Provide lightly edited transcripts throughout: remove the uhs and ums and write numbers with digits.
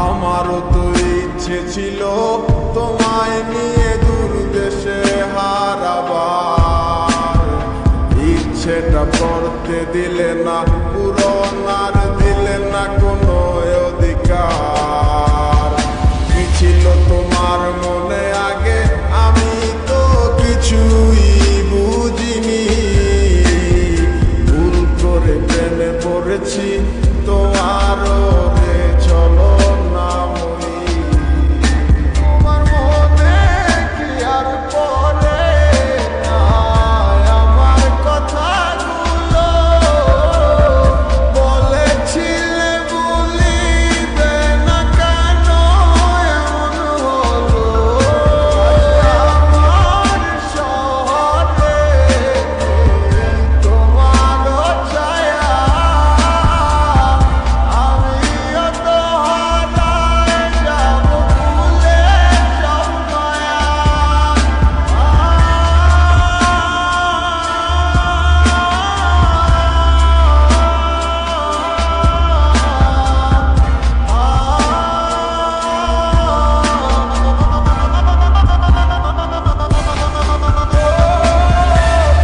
আমারও তো ইচ্ছে ছিল তোমায় নিয়ে দূর দেশে হারাবার, ইচ্ছেটা করতে দিলে না পূরণ, আর দিলে না কোনো অধিকার। কি ছিল তোমার মনে আগে আমি তো কিছুই বুঝিনি, ভুল করে প্রেমে পড়েছি তোমারও রে চলো না মরি। তোমার মনে কি আর পড়ে না আমার কথাগুলো, বলেছিলে ভুলিবে না কেন এমন হলো। আমার শহরে তোমারও ছায়া, আমিও তো হারায় যাব ভুলে সব মায়া।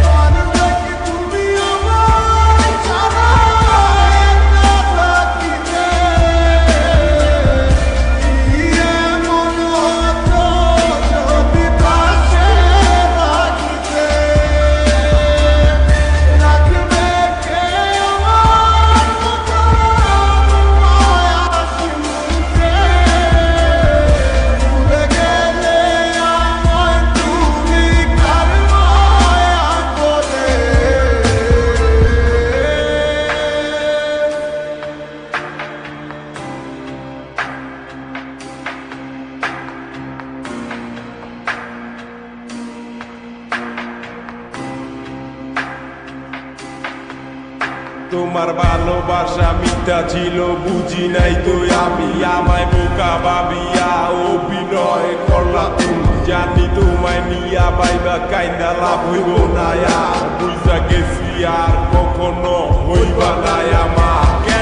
পারবে কি তুমি আমায় ছাড়া একা থাকিতে? কি এমন হতো যদি পাশে থাকিতে? রাখবে কে আমার কথা তোমায় হাসি মুখে? ভুলে গেলে আমায় তুমি কার মায়া করে? তোমার ভালোবাসা মিথ্যা ছিল বুঝি নাই তো আমি, আমায় বোকা ভাবিয়া অভিনয় করলা তুমি। জানি তোমায় নিয়া বাইবা কাইন্দা লাভ হইব না, আর বুঝা গেছি আর কখনো হইবা না আমার।